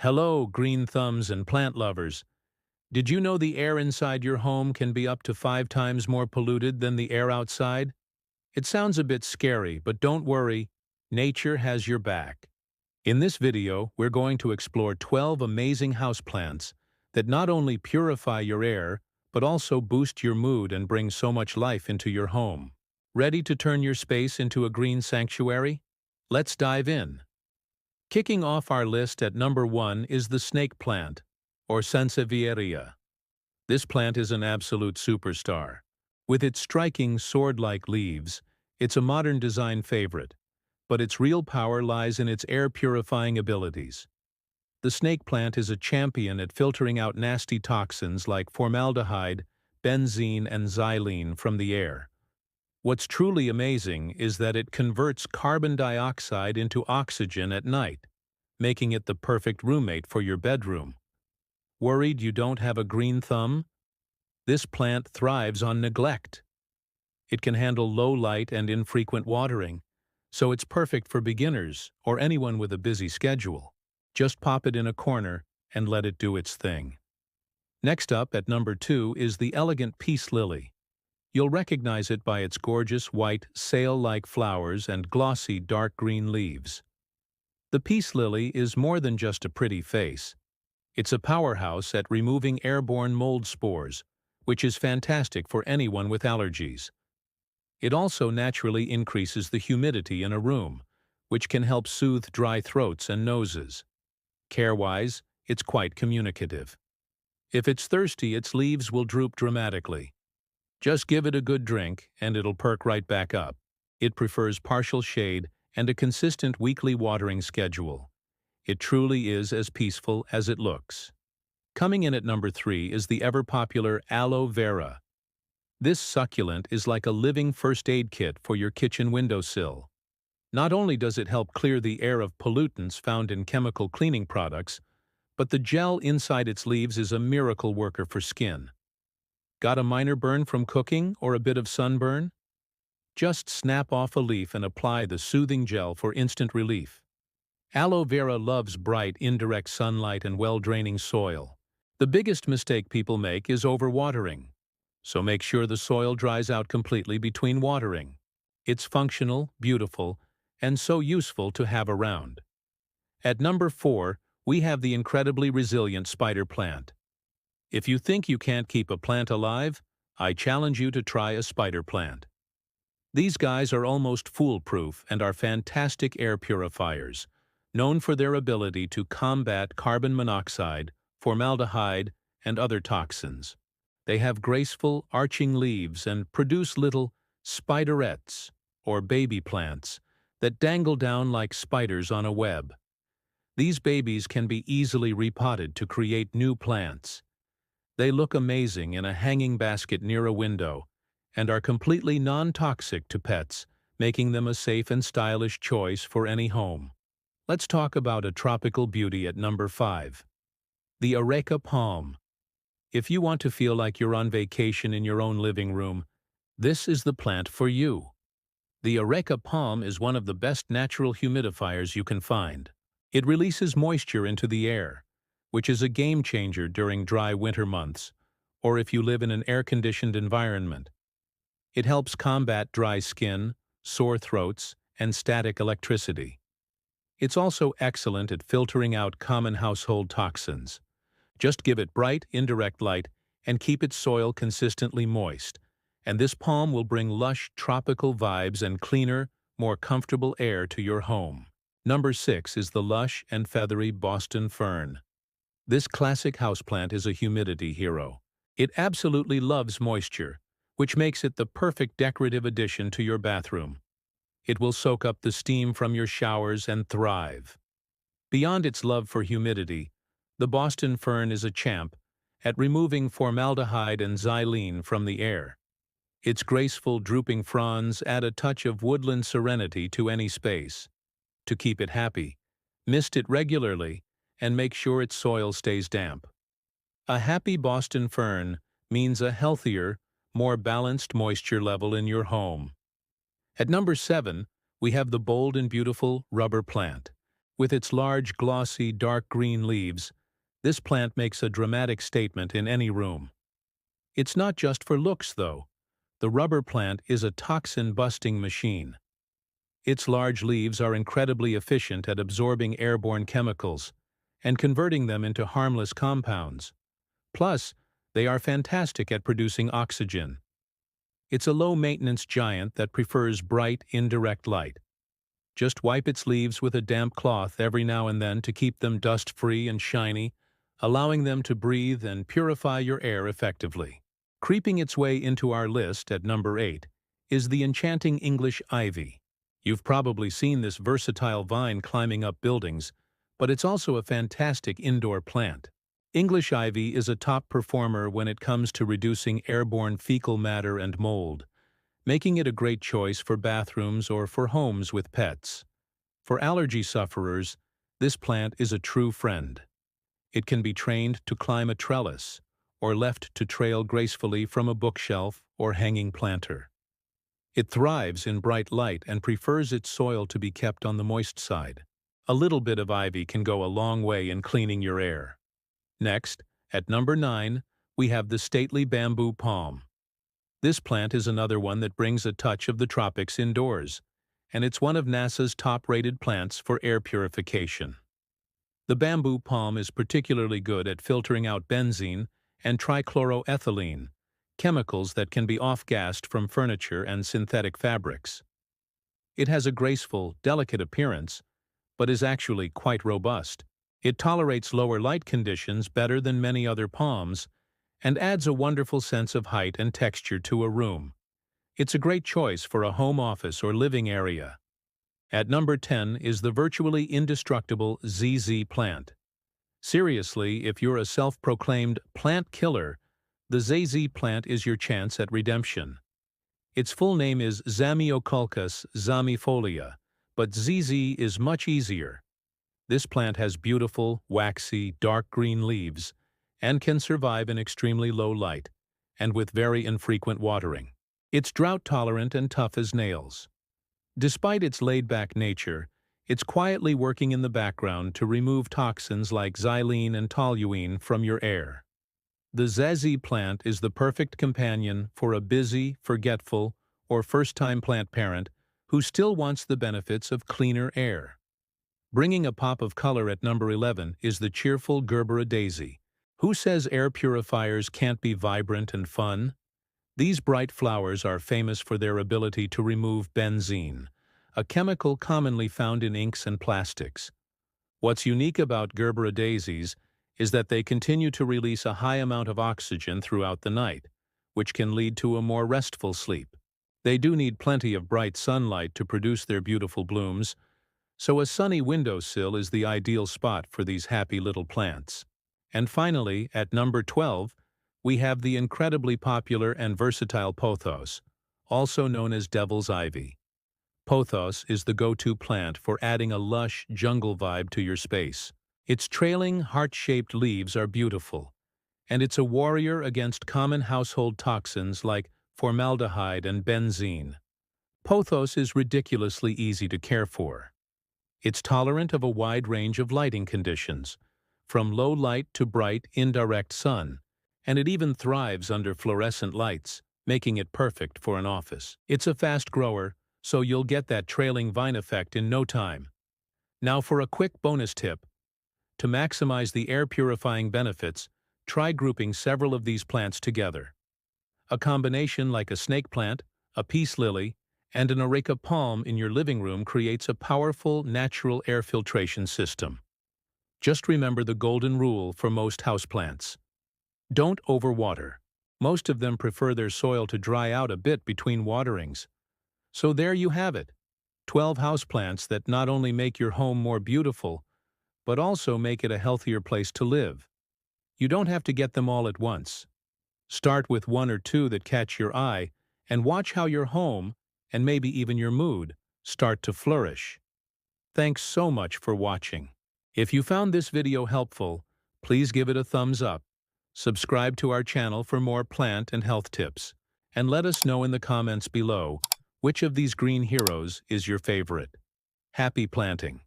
Hello, green thumbs and plant lovers. Did you know the air inside your home can be up to 5 times more polluted than the air outside? It sounds a bit scary, but don't worry, nature has your back. In this video, we're going to explore 12 amazing houseplants that not only purify your air, but also boost your mood and bring so much life into your home. Ready to turn your space into a green sanctuary? Let's dive in. Kicking off our list at number 1 is the snake plant, or Sansevieria. This plant is an absolute superstar. With its striking sword-like leaves, it's a modern design favorite, but its real power lies in its air-purifying abilities. The snake plant is a champion at filtering out nasty toxins like formaldehyde, benzene, and xylene from the air. What's truly amazing is that it converts carbon dioxide into oxygen at night, making it the perfect roommate for your bedroom. Worried you don't have a green thumb? This plant thrives on neglect. It can handle low light and infrequent watering, so it's perfect for beginners or anyone with a busy schedule. Just pop it in a corner and let it do its thing. Next up at number 2 is the elegant peace lily. You'll recognize it by its gorgeous white, sail-like flowers and glossy dark green leaves. The peace lily is more than just a pretty face. It's a powerhouse at removing airborne mold spores, which is fantastic for anyone with allergies. It also naturally increases the humidity in a room, which can help soothe dry throats and noses. Care-wise, it's quite communicative. If it's thirsty, its leaves will droop dramatically. Just give it a good drink, and it'll perk right back up. It prefers partial shade and a consistent weekly watering schedule. It truly is as peaceful as it looks. Coming in at number 3 is the ever-popular aloe vera. This succulent is like a living first aid kit for your kitchen windowsill. Not only does it help clear the air of pollutants found in chemical cleaning products, but the gel inside its leaves is a miracle worker for skin. Got a minor burn from cooking or a bit of sunburn? Just snap off a leaf and apply the soothing gel for instant relief. Aloe vera loves bright, indirect sunlight and well-draining soil. The biggest mistake people make is overwatering, so make sure the soil dries out completely between watering. It's functional, beautiful, and so useful to have around. At number 4, we have the incredibly resilient spider plant. If you think you can't keep a plant alive, I challenge you to try a spider plant. These guys are almost foolproof and are fantastic air purifiers, known for their ability to combat carbon monoxide, formaldehyde, and other toxins. They have graceful, arching leaves and produce little spiderettes, or baby plants, that dangle down like spiders on a web. These babies can be easily repotted to create new plants. They look amazing in a hanging basket near a window and are completely non-toxic to pets, making them a safe and stylish choice for any home. Let's talk about a tropical beauty at number 5. The areca palm. If you want to feel like you're on vacation in your own living room, this is the plant for you. The areca palm is one of the best natural humidifiers you can find. It releases moisture into the air, which is a game-changer during dry winter months, or if you live in an air-conditioned environment. It helps combat dry skin, sore throats, and static electricity. It's also excellent at filtering out common household toxins. Just give it bright, indirect light and keep its soil consistently moist, and this palm will bring lush, tropical vibes and cleaner, more comfortable air to your home. Number 6 is the lush and feathery Boston fern. This classic houseplant is a humidity hero. It absolutely loves moisture, which makes it the perfect decorative addition to your bathroom. It will soak up the steam from your showers and thrive. Beyond its love for humidity, the Boston fern is a champ at removing formaldehyde and xylene from the air. Its graceful, drooping fronds add a touch of woodland serenity to any space. To keep it happy, mist it regularly and make sure its soil stays damp. A happy Boston fern means a healthier, more balanced moisture level in your home. At number 7, we have the bold and beautiful rubber plant. With its large, glossy, dark green leaves, this plant makes a dramatic statement in any room. It's not just for looks, though. The rubber plant is a toxin-busting machine. Its large leaves are incredibly efficient at absorbing airborne chemicals and converting them into harmless compounds. Plus, they are fantastic at producing oxygen. It's a low-maintenance giant that prefers bright, indirect light. Just wipe its leaves with a damp cloth every now and then to keep them dust-free and shiny, allowing them to breathe and purify your air effectively. Creeping its way into our list at number 8 is the enchanting English ivy. You've probably seen this versatile vine climbing up buildings, but it's also a fantastic indoor plant. English ivy is a top performer when it comes to reducing airborne fecal matter and mold, making it a great choice for bathrooms or for homes with pets. For allergy sufferers, this plant is a true friend. It can be trained to climb a trellis or left to trail gracefully from a bookshelf or hanging planter. It thrives in bright light and prefers its soil to be kept on the moist side. A little bit of ivy can go a long way in cleaning your air. Next, at number 9, we have the stately bamboo palm. This plant is another one that brings a touch of the tropics indoors, and it's one of NASA's top-rated plants for air purification. The bamboo palm is particularly good at filtering out benzene and trichloroethylene, chemicals that can be off-gassed from furniture and synthetic fabrics. It has a graceful, delicate appearance, but is actually quite robust. It tolerates lower light conditions better than many other palms and adds a wonderful sense of height and texture to a room. It's a great choice for a home office or living area. At number 10 is the virtually indestructible ZZ plant. Seriously, if you're a self-proclaimed plant killer, the ZZ plant is your chance at redemption. Its full name is Zamioculcas zamifolia, but ZZ is much easier. This plant has beautiful, waxy, dark green leaves and can survive in extremely low light and with very infrequent watering. It's drought-tolerant and tough as nails. Despite its laid-back nature, it's quietly working in the background to remove toxins like xylene and toluene from your air. The ZZ plant is the perfect companion for a busy, forgetful, or first-time plant parent who still wants the benefits of cleaner air. Bringing a pop of color at number 11 is the cheerful Gerbera daisy. Who says air purifiers can't be vibrant and fun? These bright flowers are famous for their ability to remove benzene, a chemical commonly found in inks and plastics. What's unique about Gerbera daisies is that they continue to release a high amount of oxygen throughout the night, which can lead to a more restful sleep. They do need plenty of bright sunlight to produce their beautiful blooms, so a sunny windowsill is the ideal spot for these happy little plants. And finally, at number 12, we have the incredibly popular and versatile pothos, also known as devil's ivy. Pothos is the go-to plant for adding a lush jungle vibe to your space. Its trailing, heart-shaped leaves are beautiful, and it's a warrior against common household toxins like formaldehyde and benzene. Pothos is ridiculously easy to care for. It's tolerant of a wide range of lighting conditions, from low light to bright, indirect sun, and it even thrives under fluorescent lights, making it perfect for an office. It's a fast grower, so you'll get that trailing vine effect in no time. Now for a quick bonus tip. To maximize the air purifying benefits, try grouping several of these plants together. A combination like a snake plant, a peace lily, and an areca palm in your living room creates a powerful, natural air filtration system. Just remember the golden rule for most houseplants. Don't overwater. Most of them prefer their soil to dry out a bit between waterings. So there you have it, 12 houseplants that not only make your home more beautiful, but also make it a healthier place to live. You don't have to get them all at once. Start with one or two that catch your eye and watch how your home, and maybe even your mood, start to flourish. Thanks so much for watching. If you found this video helpful, please give it a thumbs up. Subscribe to our channel for more plant and health tips, and let us know in the comments below which of these green heroes is your favorite. Happy planting!